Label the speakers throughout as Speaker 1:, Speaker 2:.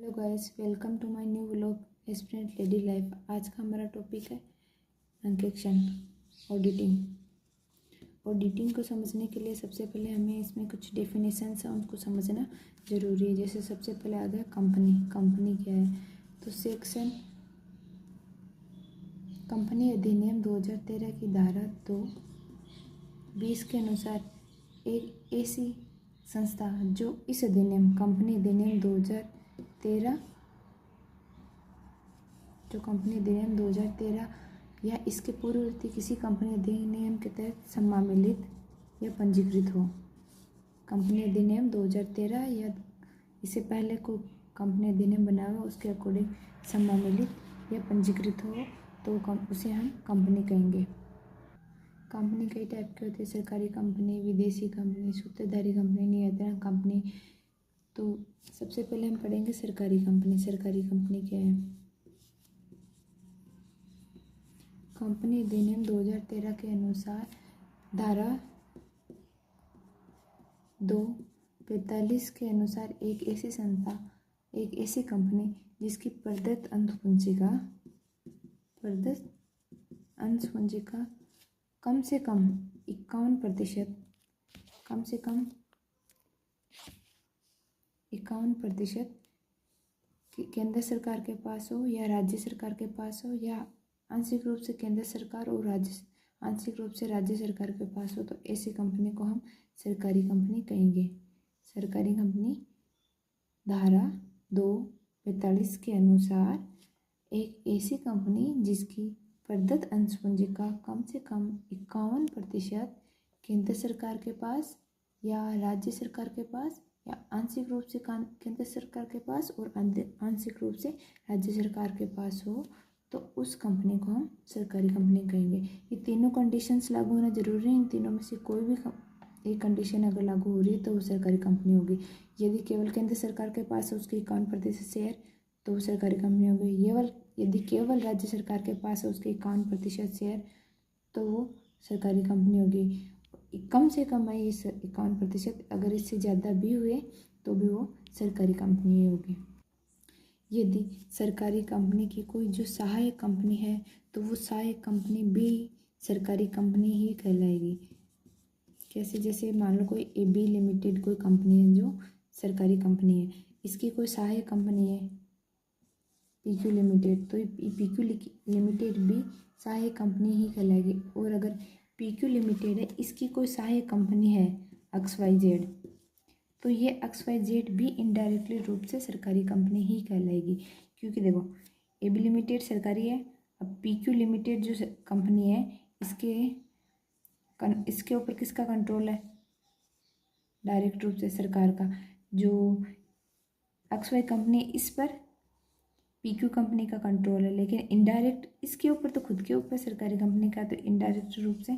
Speaker 1: Hello guys, welcome to my new vlog aspirant lady life. आज का हमारा topic है अंकेक्षण, ऑडिटिंग। ऑडिटिंग को समझने के लिए सबसे पहले हमें इसमें कुछ डेफिनेशंस हैं, उनको समझना ज़रूरी है। जैसे सबसे पहले आ गया कंपनी। कंपनी क्या है? तो सेक्शन कंपनी अधिनियम 2013 की धारा 2(20) के अनुसार एक ऐसी संस्था जो इस अधिनियम कंपनी अधिनियम 2013 या इसके पूर्ववर्ती किसी कंपनी अधिनियम के तहत सम्मिलित या पंजीकृत हो। कंपनी अधिनियम 2013 या इससे पहले कोई कंपनी अधिनियम बना हुआ उसके अकॉर्डिंग सम्मिलित या पंजीकृत हो तो उसे हम कंपनी कहेंगे। कंपनी कई टाइप के होते हैं: सरकारी कंपनी, विदेशी कंपनी, सूत्रधारी कंपनी, नियंत्रण कंपनी। तो सबसे पहले हम पढ़ेंगे सरकारी कंपनी। सरकारी कंपनी क्या है? कंपनी अधिनियम 2013 के अनुसार धारा 2(45) के अनुसार एक ऐसी संस्था, एक ऐसी कंपनी जिसकी प्रदत्त अंश पूंजी का कम से कम 51% केंद्र सरकार के पास हो या राज्य सरकार के पास हो या आंशिक रूप से केंद्र सरकार और आंशिक रूप से राज्य सरकार के पास हो, तो ऐसी कंपनी को हम सरकारी कंपनी कहेंगे। सरकारी कंपनी धारा 2(45) के अनुसार एक ऐसी कंपनी जिसकी प्रदत्त अंश पूंजी का कम से कम 51% केंद्र सरकार के पास या राज्य सरकार के पास या आंशिक रूप से केंद्र सरकार के पास और आंशिक रूप से राज्य सरकार के पास हो, तो उस कंपनी को हम सरकारी कंपनी कहेंगे। ये तीनों कंडीशंस लागू होना जरूरी है। इन तीनों में से कोई भी एक कंडीशन अगर लागू हो रही है तो वो सरकारी कंपनी होगी। यदि केवल केंद्र सरकार के पास है उसके 51% शेयर तो वो सरकारी कंपनी होगी। यदि केवल राज्य सरकार के पास है उसके 51% शेयर तो वो सरकारी कंपनी होगी। कम से कम है ये 51%, अगर इससे ज़्यादा भी हुए तो भी वो सरकारी कंपनी होगी। यदि सरकारी कंपनी की कोई जो सहायक कंपनी है तो वो सहायक कंपनी भी सरकारी कंपनी ही कहलाएगी। कैसे? जैसे मान लो कोई AB लिमिटेड कोई कंपनी है जो सरकारी कंपनी है, इसकी कोई सहायक कंपनी है PQ लिमिटेड, तो PQ लिमिटेड भी सहायक कंपनी ही कहलाएगी। और अगर PQ लिमिटेड है, इसकी कोई सहायक कंपनी है XYZ, तो ये XYZ भी इनडायरेक्टली रूप से सरकारी कंपनी ही कहलाएगी। क्योंकि देखो AB लिमिटेड सरकारी है, अब PQ लिमिटेड जो कंपनी है इसके ऊपर किसका कंट्रोल है? डायरेक्ट रूप से सरकार का। जो XY कंपनी इस पर PQ कंपनी का कंट्रोल है, लेकिन इनडायरेक्ट इसके ऊपर तो खुद के ऊपर सरकारी कंपनी का, तो इनडायरेक्ट रूप से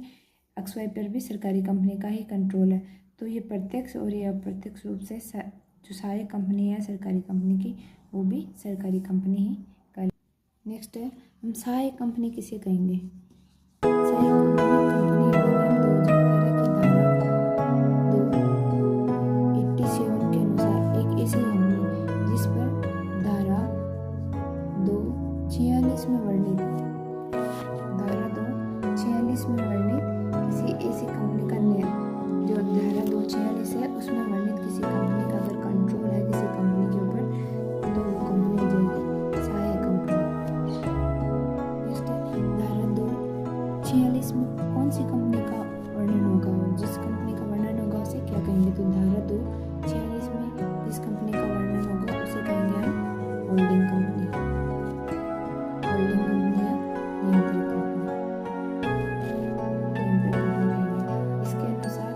Speaker 1: XY पर भी सरकारी कंपनी का ही कंट्रोल है। तो ये प्रत्यक्ष और ये अप्रत्यक्ष रूप से जो सहायक कंपनी है सरकारी कंपनी की वो भी सरकारी कंपनी ही कहलाएगी। नेक्स्ट है हम सहायक कंपनी किसे कहेंगे? सहायक कंपनी के अनुसार एक ऐसी कंपनी जिस पर धारा 2(46) में वर्णित किसी ऐसी कंपनी का जो धारा 2(46) है उसमें वर्णित किसी कंपनी का अगर कंट्रोल है किसी कंपनी के ऊपर तो वो कंपनी हो जाएगी सहायक कंपनी। नेक्स्ट धारा 2(46) में कौन सी कंपनी का वर्णन होगा? जिस कंपनी का वर्णन होगा उसे क्या कहेंगे? तो धारा 2(46) में जिस कंपनी का वर्णन होगा उसे कहेंगे हम होल्डिंग कंपनी। होल्डिंग कंपनी या नियंत्रक कंपनी इसके अनुसार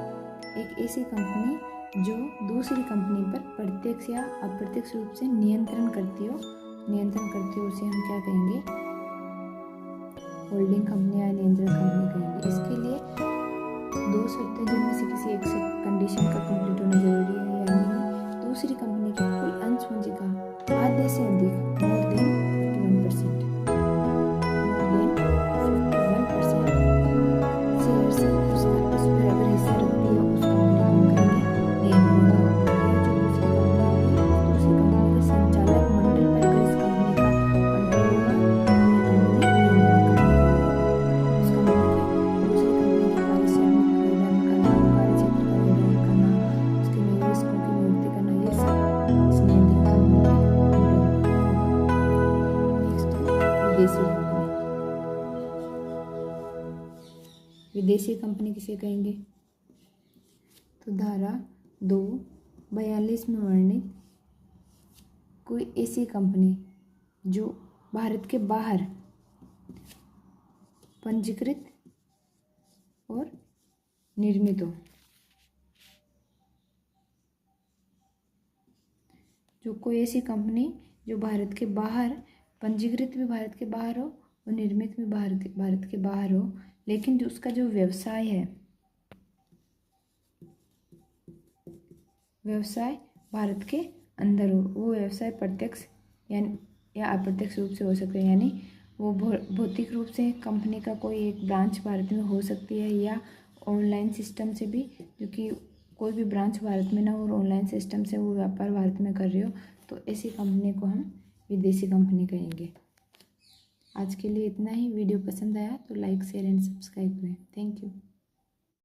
Speaker 1: एक ऐसी कंपनी जो दूसरी कंपनी पर प्रत्यक्ष या अप्रत्यक्ष रूप से नियंत्रण करती हो उसे हम क्या कहेंगे? होल्डिंग कंपनी या नियंत्रण कंपनी कहेंगे। इसके लिए 2 शर्तें जिनमें से किसी एक कंडीशन का कंप्लीट होना जरूरी है, यानी दूसरी कंपनी की कुल अंश पूंजी का आधे से अधिक मोर देन 51% शेयर से उस पर अगर हिस्सा रखती है उस कंपनी को हम कहेंगे नियंत्रण कंपनी। या जो दूसरी कंपनी के संचालक विदेशी कंपनी। विदेशी कंपनी किसे कहेंगे? तो धारा 242 में वर्णित कोई ऐसी कंपनी जो भारत के बाहर पंजीकृत और निर्मित हो, जो कोई ऐसी कंपनी जो भारत के बाहर पंजीकृत भी भारत के बाहर हो और निर्मित भी भारत के बाहर हो, लेकिन जो उसका जो व्यवसाय है, व्यवसाय भारत के अंदर हो, वो व्यवसाय प्रत्यक्ष यानी या अप्रत्यक्ष रूप से हो सकता है, यानी वो भौतिक रूप से कंपनी का कोई एक ब्रांच भारत में हो सकती है, या ऑनलाइन सिस्टम से भी, जो कि कोई भी ब्रांच भारत में ना हो और ऑनलाइन सिस्टम से वो व्यापार भारत में कर रहे हो, तो ऐसी कंपनी को हम विदेशी कंपनी कहेंगे। आज के लिए इतना ही। वीडियो पसंद आया तो लाइक, शेयर एंड सब्सक्राइब करें। Thank you.